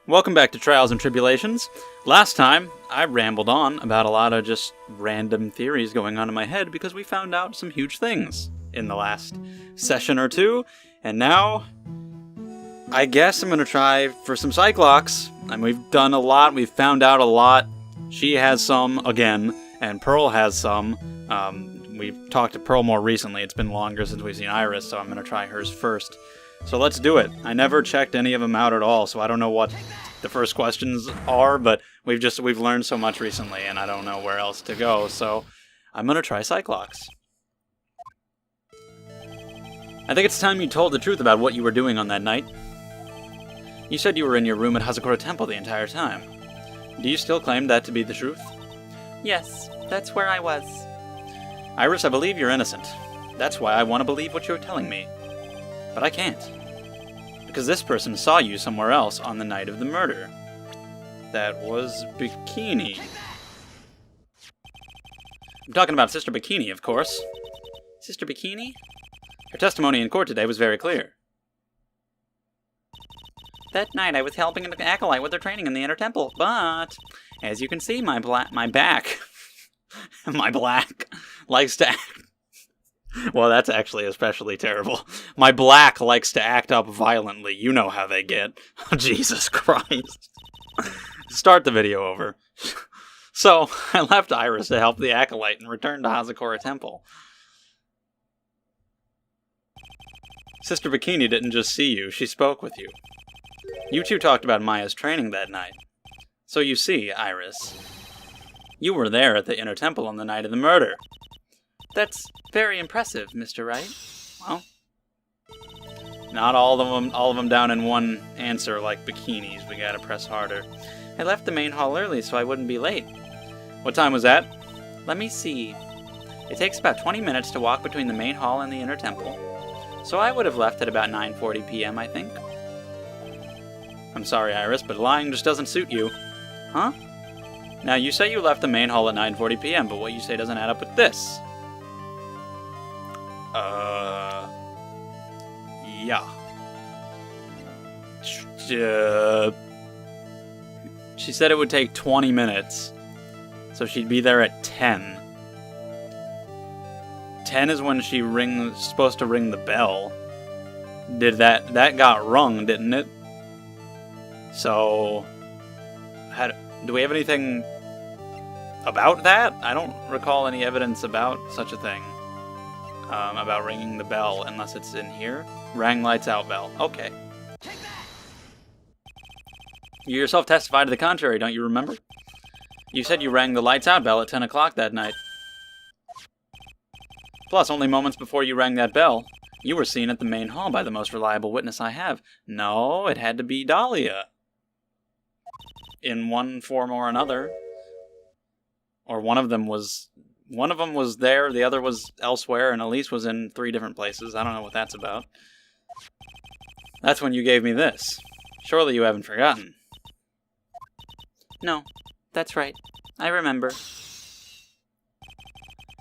Welcome back to Trials and Tribulations. Last time, I rambled on about a lot of just random theories going on in my head because we found out some huge things in the last session or two, and now, I guess I'm going to try for some Cyclops. And we've done a lot, we've found out a lot. She has some, again, and Pearl has some. We've talked to Pearl more recently, it's been longer since we've seen Iris, so I'm going to try hers first. So let's do it. I never checked any of them out at all, so I don't know what the first questions are, but we've learned so much recently, and I don't know where else to go, so I'm gonna try Cyclops. I think it's time you told the truth about what you were doing on that night. You said you were in your room at Hazakura Temple the entire time. Do you still claim that to be the truth? Yes, that's where I was. Iris, I believe you're innocent. That's why I want to believe what you're telling me. But I can't. Because this person saw you somewhere else on the night of the murder. That was Bikini. I'm talking about Sister Bikini, of course. Sister Bikini? Her testimony in court today was very clear. That night I was helping an acolyte with their training in the Inner Temple, but as you can see, my back likes to act. Well, that's actually especially terrible. My black likes to act up violently. You know how they get. Jesus Christ. Start the video over. So, I left Iris to help the acolyte and returned to Hazakura Temple. Sister Bikini didn't just see you, she spoke with you. You two talked about Maya's training that night. So you see, Iris, you were there at the Inner Temple on the night of the murder. That's very impressive, Mr. Wright. Well, not all of them down in one answer like bikinis. We gotta press harder. I left the main hall early so I wouldn't be late. What time was that? Let me see. It takes about 20 minutes to walk between the main hall and the Inner Temple. So I would have left at about 9:40 p.m., I think. I'm sorry, Iris, but lying just doesn't suit you. Huh? Now, you say you left the main hall at 9:40 p.m., but what you say doesn't add up with this. Yeah. She said it would take 20 minutes, so she'd be there at 10. 10 is when she supposed to ring the bell. That got rung, didn't it? So, do we have anything about that? I don't recall any evidence about such a thing. About ringing the bell, unless it's in here. Rang lights out bell. Okay. You yourself testified to the contrary, don't you remember? You said you rang the lights out bell at 10 o'clock that night. Plus, only moments before you rang that bell, you were seen at the main hall by the most reliable witness I have. No, it had to be Dahlia. In one form or another. Or one of them was there, the other was elsewhere, and Elise was in 3 different places. I don't know what that's about. That's when you gave me this. Surely you haven't forgotten. No, that's right. I remember.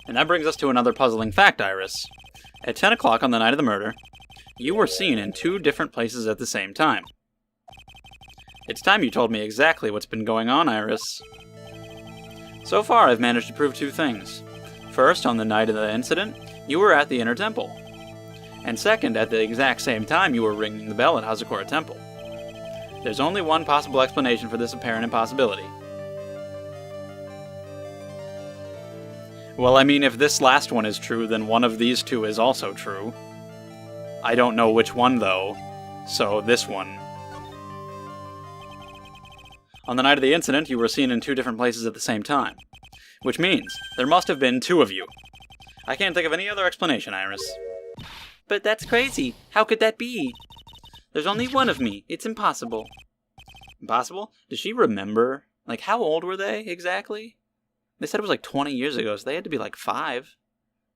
And that brings us to another puzzling fact, Iris. At 10 o'clock on the night of the murder, you were seen in 2 different places at the same time. It's time you told me exactly what's been going on, Iris. So far, I've managed to prove 2 things. First, on the night of the incident, you were at the Inner Temple. And second, at the exact same time, you were ringing the bell at Hazakura Temple. There's only one possible explanation for this apparent impossibility. Well, I mean, if this last one is true, then one of these 2 is also true. I don't know which one, though, so this one. On the night of the incident, you were seen in 2 different places at the same time. Which means, there must have been 2 of you. I can't think of any other explanation, Iris. But that's crazy. How could that be? There's only one of me. It's impossible. Impossible? Does she remember? Like, how old were they, exactly? They said it was like 20 years ago, so they had to be like 5. Does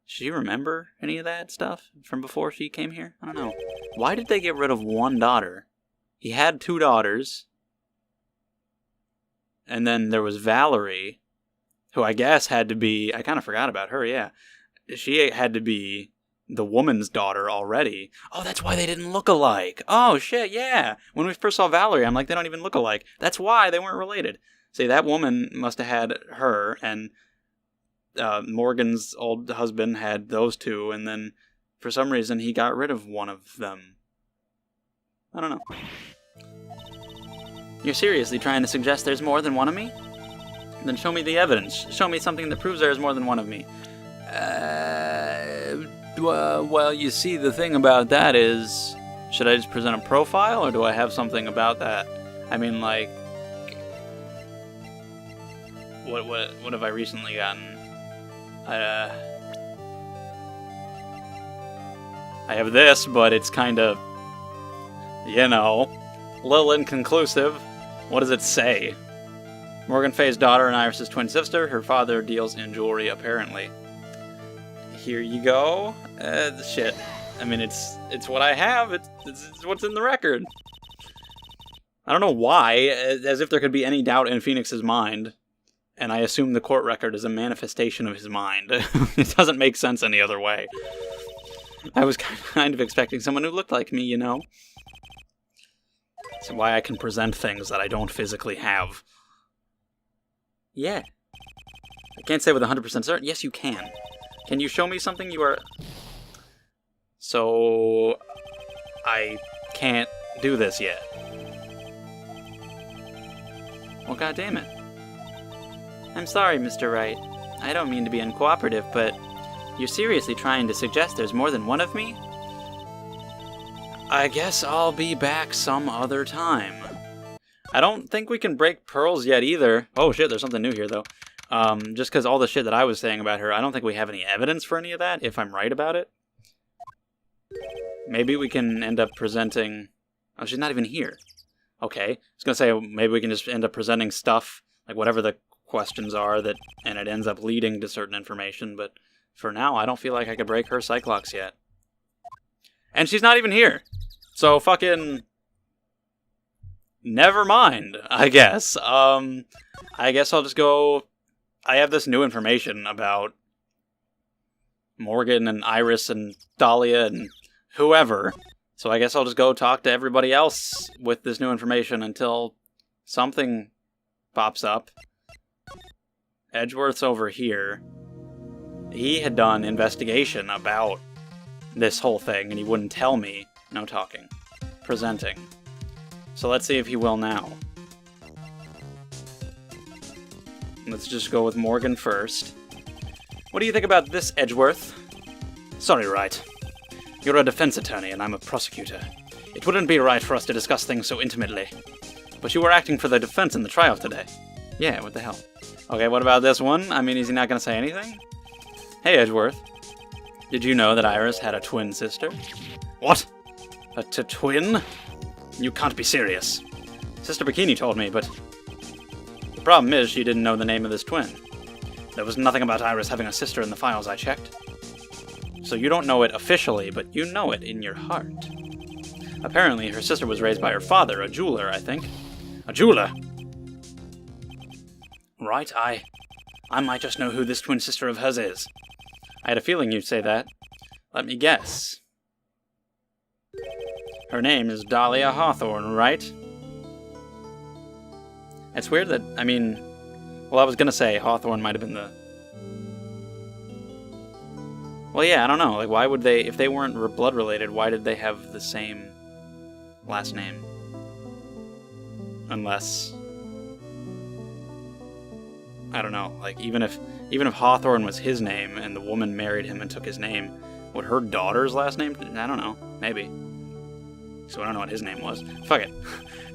she remember any of that stuff from before she came here? I don't know. Why did they get rid of one daughter? He had 2 daughters. And then there was Valerie, who I guess had to be... I kind of forgot about her, yeah. She had to be the woman's daughter already. Oh, that's why they didn't look alike. Oh, shit, yeah. When we first saw Valerie, I'm like, they don't even look alike. That's why they weren't related. See, that woman must have had her, and Morgan's old husband had those two, and then for some reason he got rid of one of them. I don't know. You're seriously trying to suggest there's more than one of me? Then show me the evidence. Show me something that proves there's more than one of me. Well, you see, the thing about that is, should I just present a profile, or do I have something about that? I mean, like, what have I recently gotten? I have this, but it's kind of, you know, a little inconclusive. What does it say? Morgan Faye's daughter and Iris' twin sister. Her father deals in jewelry, apparently. Here you go. Shit. I mean, it's what I have. It's what's in the record. I don't know why, as if there could be any doubt in Phoenix's mind. And I assume the court record is a manifestation of his mind. It doesn't make sense any other way. I was kind of expecting someone who looked like me, you know? That's why I can present things that I don't physically have. Yeah. I can't say with 100% certain. Yes, you can. Can you show me something you are... So... I can't do this yet. Well, goddammit. I'm sorry, Mr. Wright. I don't mean to be uncooperative, but you're seriously trying to suggest there's more than one of me? I guess I'll be back some other time. I don't think we can break pearls yet either. Oh shit, there's something new here though. Just because all the shit that I was saying about her, I don't think we have any evidence for any of that, if I'm right about it. Maybe we can end up presenting... Oh, she's not even here. Okay. I was going to say, maybe we can just end up presenting stuff, like whatever the questions are, that, and it ends up leading to certain information, but for now, I don't feel like I could break her Cyclox yet. And she's not even here. So fucking... Never mind, I guess. I guess I'll just go... I have this new information about Morgan and Iris and Dahlia and whoever. So I guess I'll just go talk to everybody else with this new information until something pops up. Edgeworth's over here. He had done investigation about this whole thing, and he wouldn't tell me. No talking. Presenting. So let's see if he will now. Let's just go with Morgan first. What do you think about this, Edgeworth? Sorry, Wright. You're a defense attorney, and I'm a prosecutor. It wouldn't be right for us to discuss things so intimately. But you were acting for the defense in the trial today. Yeah, what the hell? Okay, what about this one? I mean, is he not going to say anything? Hey, Edgeworth. Did you know that Iris had a twin sister? What? A twin? You can't be serious. Sister Bikini told me, but... The problem is she didn't know the name of this twin. There was nothing about Iris having a sister in the files I checked. So you don't know it officially, but you know it in your heart. Apparently, her sister was raised by her father, a jeweler, I think. A jeweler? Right, I might just know who this twin sister of hers is. I had a feeling you'd say that. Let me guess. Her name is Dahlia Hawthorne, right? It's weird that, I mean... Well, I was gonna say Hawthorne might have been the... Well, yeah, I don't know. Like, why would they... If they weren't blood related, why did they have the same last name? Unless... I don't know. Like, even if Hawthorne was his name and the woman married him and took his name, would her daughter's last name... I don't know. Maybe. So I don't know what his name was. Fuck it.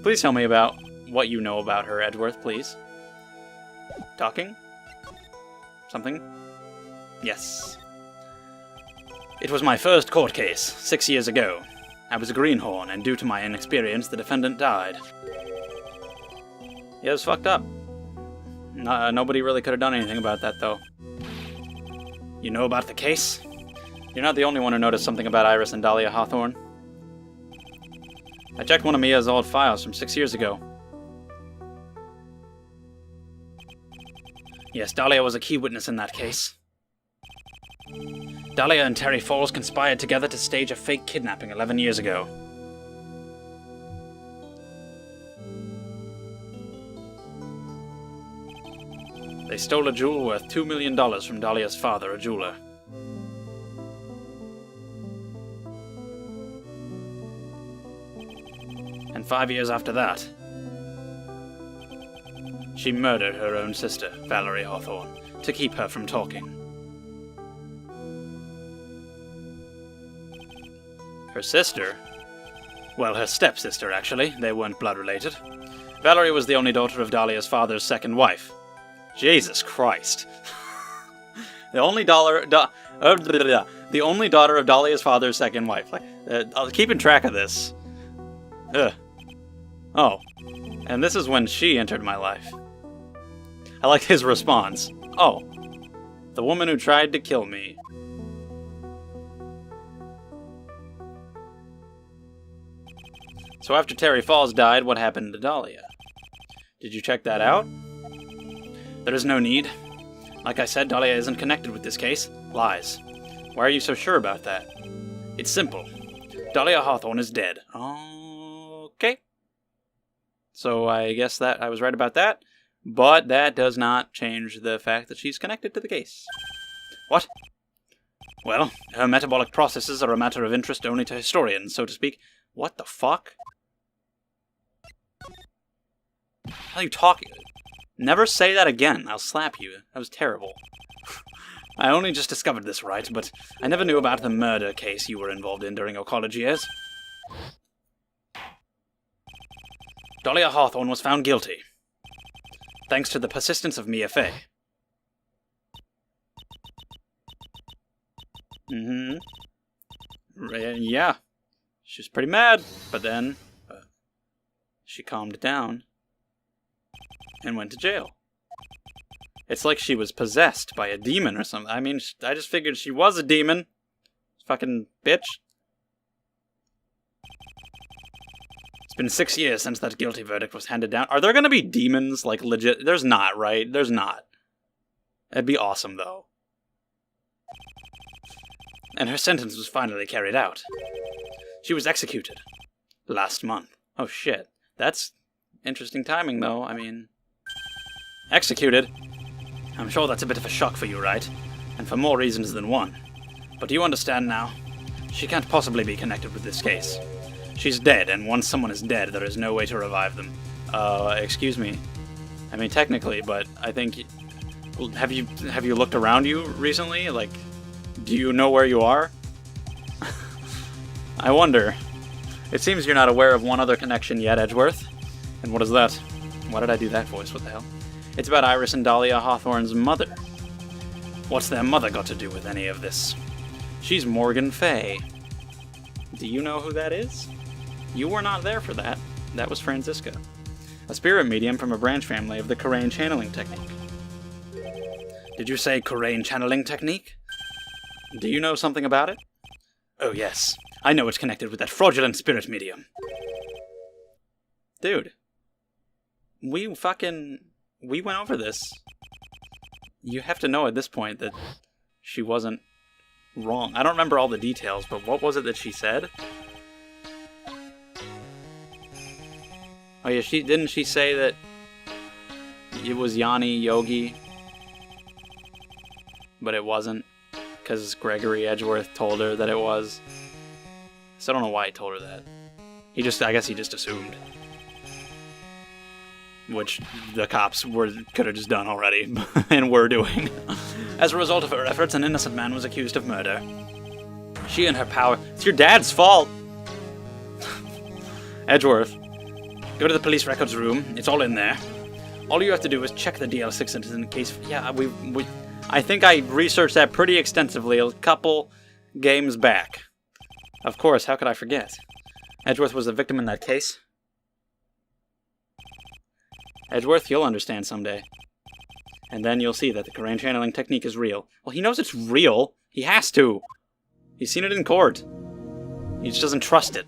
Please tell me about what you know about her, Edgeworth, please. Talking? Something? Yes. It was my first court case, 6 years ago. I was a greenhorn, and due to my inexperience, the defendant died. Yeah, it was fucked up. Nobody really could have done anything about that, though. You know about the case? You're not the only one who noticed something about Iris and Dahlia Hawthorne. I checked one of Mia's old files from 6 years ago. Yes, Dahlia was a key witness in that case. Dahlia and Terry Falls conspired together to stage a fake kidnapping 11 years ago. They stole a jewel worth $2 million from Dahlia's father, a jeweler. And 5 years after that, she murdered her own sister, Valerie Hawthorne, to keep her from talking. Her sister? Well, her stepsister, actually. They weren't blood-related. Valerie was the only daughter of Dahlia's father's second wife. Jesus Christ. The only daughter of Dahlia's father's second wife. I was keeping track of this. Ugh. Oh. And this is when she entered my life. I like his response. Oh. The woman who tried to kill me. So after Terry Falls died, what happened to Dahlia? Did you check that out? There is no need. Like I said, Dahlia isn't connected with this case. Lies. Why are you so sure about that? It's simple. Dahlia Hawthorne is dead. Okay. So I guess that I was right about that, but that does not change the fact that she's connected to the case. What? Well, her metabolic processes are a matter of interest only to historians, so to speak. What the fuck? How are you talking? Never say that again. I'll slap you. That was terrible. I only just discovered this, Wright, but I never knew about the murder case you were involved in during your college years. Dahlia Hawthorne was found guilty, thanks to the persistence of Mia Fae. Yeah. She was pretty mad, but then she calmed down and went to jail. It's like she was possessed by a demon or something. I mean, I just figured she was a demon. Fucking bitch. It's been 6 years since that guilty verdict was handed down. Are there gonna be demons, like, legit? There's not, right? There's not. It'd be awesome, though. And her sentence was finally carried out. She was executed. Last month. Oh, shit. That's interesting timing, though. I mean... Executed? I'm sure that's a bit of a shock for you, right? And for more reasons than one. But do you understand now? She can't possibly be connected with this case. She's dead, and once someone is dead, there is no way to revive them. Excuse me. I mean, technically, but I think... Have you looked around you recently? Like, do you know where you are? I wonder. It seems you're not aware of one other connection yet, Edgeworth. And what is that? Why did I do that voice? What the hell? It's about Iris and Dahlia Hawthorne's mother. What's their mother got to do with any of this? She's Morgan Fae. Do you know who that is? You were not there for that. That was Franziska, a spirit medium from a branch family of the Corain channeling technique. Did you say Corain channeling technique? Do you know something about it? Oh yes, I know it's connected with that fraudulent spirit medium. Dude. We went over this. You have to know at this point that she wasn't wrong. I don't remember all the details, but what was it that she said? Oh yeah, didn't she say that it was Yanni Yogi? But it wasn't, because Gregory Edgeworth told her that it was. So I don't know why he told her that. I guess he just assumed. Which the cops could have just done already, and were doing. As a result of her efforts, an innocent man was accused of murder. She and her power... It's your dad's fault! Edgeworth, go to the police records room. It's all in there. All you have to do is check the DL6 in case... Yeah, I think I researched that pretty extensively a couple games back. Of course, how could I forget? Edgeworth was the victim in that case. Edgeworth, you'll understand someday. And then you'll see that the Corain channeling technique is real. Well, he knows it's real. He has to. He's seen it in court. He just doesn't trust it.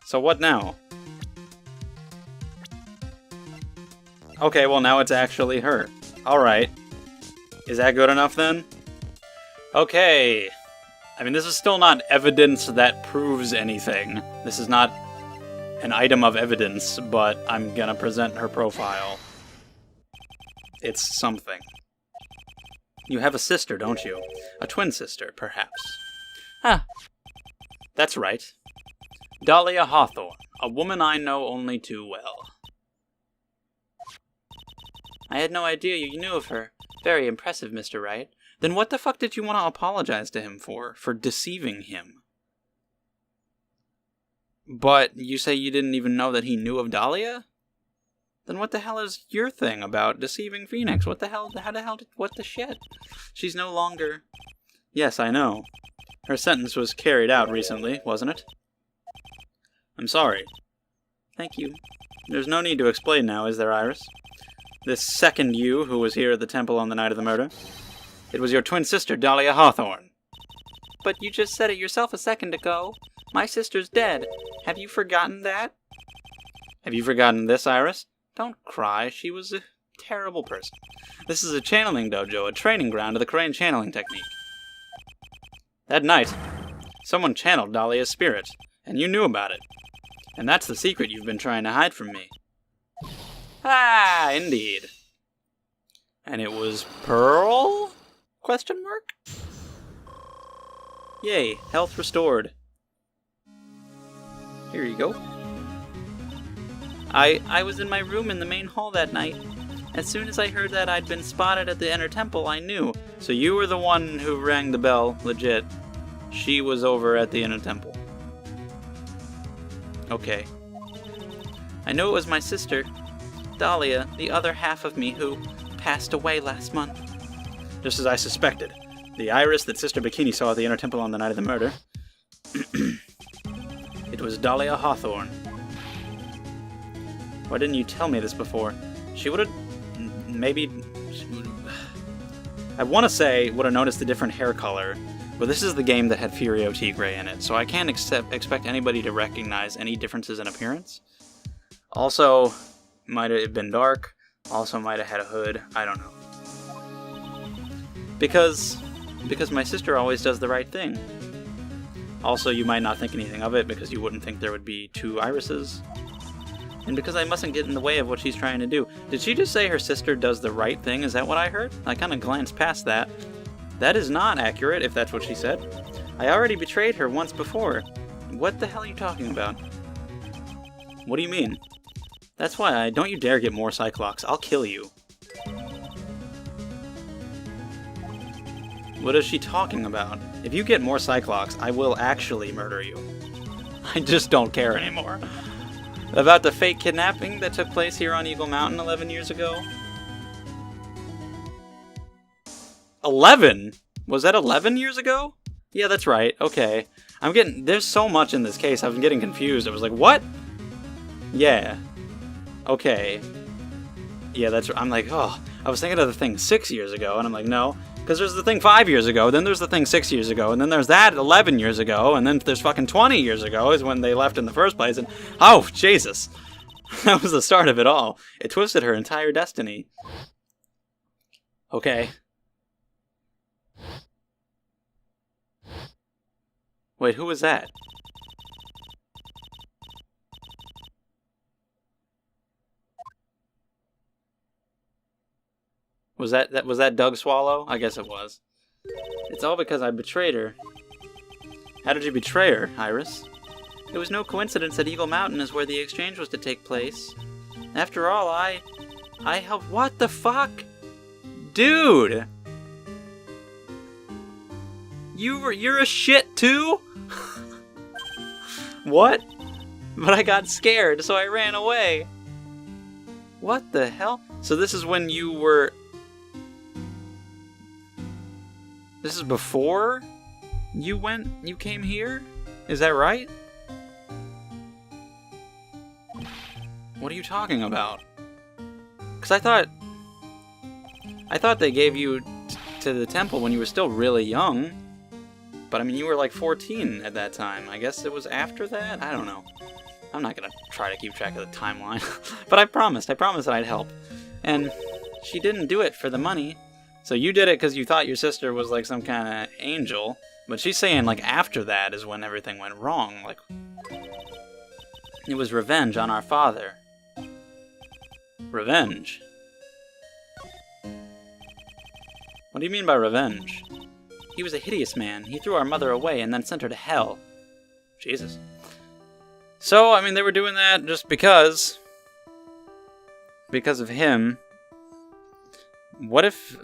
So what now? Okay, well now it's actually her. Alright. Is that good enough then? Okay. I mean, this is still not evidence that proves anything. This is not an item of evidence, but I'm gonna present her profile. It's something. You have a sister, don't you? A twin sister, perhaps. Ah, that's right. Dahlia Hawthorne, a woman I know only too well. I had no idea you knew of her. Very impressive, Mr. Wright. Then what the fuck did you want to apologize to him for deceiving him? But you say you didn't even know that he knew of Dahlia? Then what the hell is your thing about deceiving Phoenix? What the hell, what the shit? She's no longer... Yes, I know. Her sentence was carried out recently, wasn't it? I'm sorry. Thank you. There's no need to explain now, is there, Iris? This second you who was here at the temple on the night of the murder. It was your twin sister, Dahlia Hawthorne. But you just said it yourself a second ago. My sister's dead. Have you forgotten that? Have you forgotten this, Iris? Don't cry. She was a terrible person. This is a channeling dojo, a training ground of the Crane channeling technique. That night, someone channeled Dahlia's spirit, and you knew about it. And that's the secret you've been trying to hide from me. Ah, indeed. And it was Pearl? Question mark? Yay, health restored. Here you go. I was in my room in the main hall that night. As soon as I heard that I'd been spotted at the inner temple, I knew. So you were the one who rang the bell, legit. She was over at the inner temple. Okay. I know it was my sister, Dahlia, the other half of me, who passed away last month. Just as I suspected. The Iris that Sister Bikini saw at the inner temple on the night of the murder. It was Dahlia Hawthorne. Why didn't you tell me this before? She would have... maybe... I want to say would have noticed the different hair color, but this is the game that had Furio Tigre in it, so I can't expect anybody to recognize any differences in appearance. Also, might have been dark, also might have had a hood, I don't know. Because my sister always does the right thing. Also, you might not think anything of it because you wouldn't think there would be two Irises. And because I mustn't get in the way of what she's trying to do. Did she just say her sister does the right thing? Is that what I heard? I kind of glanced past that. That is not accurate, if that's what she said. I already betrayed her once before. What the hell are you talking about? What do you mean? That's why don't you dare get more Cyclops. I'll kill you. What is she talking about? If you get more Cyclops, I will actually murder you. I just don't care anymore. About the fake kidnapping that took place here on Eagle Mountain 11 years ago? 11? Was that 11 years ago? Yeah, that's right. Okay. There's so much in this case, I'm getting confused. I was like, what? Yeah. Okay. Yeah, I'm like, oh, I was thinking of the thing 6 years ago, and I'm like, no. Because there's the thing 5 years ago, then there's the thing 6 years ago, and then there's that 11 years ago, and then there's fucking 20 years ago is when they left in the first place, and oh, Jesus. That was the start of it all. It twisted her entire destiny. Okay. Wait, who was that? Was that Doug Swallow? I guess it was. It's all because I betrayed her. How did you betray her, Iris? It was no coincidence that Eagle Mountain is where the exchange was to take place. After all, I helped... What the fuck? Dude! You're a shit too? What? But I got scared, so I ran away. What the hell? So this is when you were... This is before you came here? Is that right? What are you talking about? Because I thought they gave you to the temple when you were still really young. But I mean, you were like 14 at that time. I guess it was after that? I don't know. I'm not gonna try to keep track of the timeline. But I promised that I'd help. And she didn't do it for the money. So you did it because you thought your sister was like some kind of angel, but she's saying like after that is when everything went wrong. Like, it was revenge on our father. Revenge? What do you mean by revenge? He was a hideous man. He threw our mother away and then sent her to hell. Jesus. So, I mean, they were doing that just because of him. What if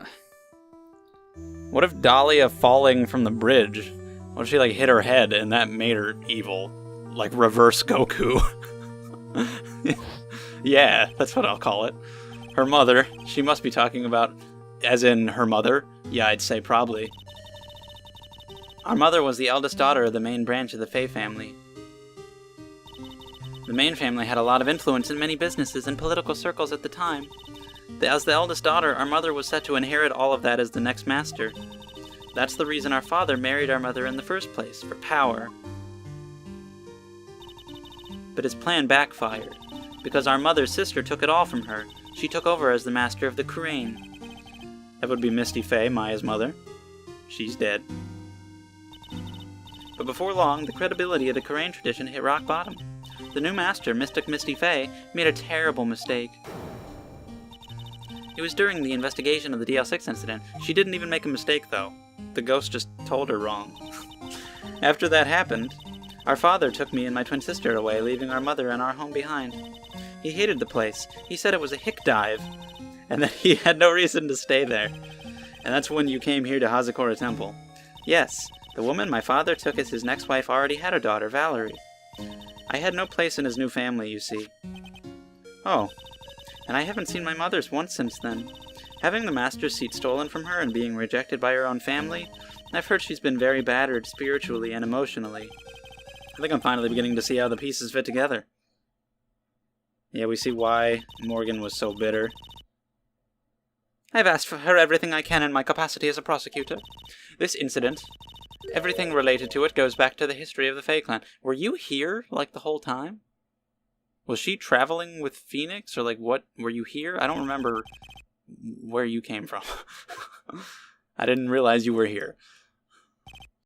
Dahlia falling from the bridge, what if she like hit her head and that made her evil? Like reverse Goku. Yeah, that's what I'll call it. Her mother, she must be talking about, as in her mother? Yeah, I'd say probably. Our mother was the eldest daughter of the main branch of the Fae family. The main family had a lot of influence in many businesses and political circles at the time. As the eldest daughter, our mother was set to inherit all of that as the next master. That's the reason our father married our mother in the first place, for power. But his plan backfired, because our mother's sister took it all from her. She took over as the master of the Crane. That would be Misty Fae, Maya's mother. She's dead. But before long, the credibility of the Crane tradition hit rock bottom. The new master, Mystic Misty Fae, made a terrible mistake. It was during the investigation of the DL6 incident. She didn't even make a mistake, though. The ghost just told her wrong. After that happened, our father took me and my twin sister away, leaving our mother and our home behind. He hated the place. He said it was a hick dive, and that he had no reason to stay there. And that's when you came here to Hazakura Temple. Yes, the woman my father took as his next wife already had a daughter, Valerie. I had no place in his new family, you see. Oh, and I haven't seen my mother once since then. Having the master's seat stolen from her and being rejected by her own family, I've heard she's been very battered spiritually and emotionally. I think I'm finally beginning to see how the pieces fit together. Yeah, we see why Morgan was so bitter. I've asked for her everything I can in my capacity as a prosecutor. This incident, everything related to it, goes back to the history of the Fae clan. Were you here, like, the whole time? Was she traveling with Phoenix, or, like, what? Were you here? I don't remember where you came from. I didn't realize you were here.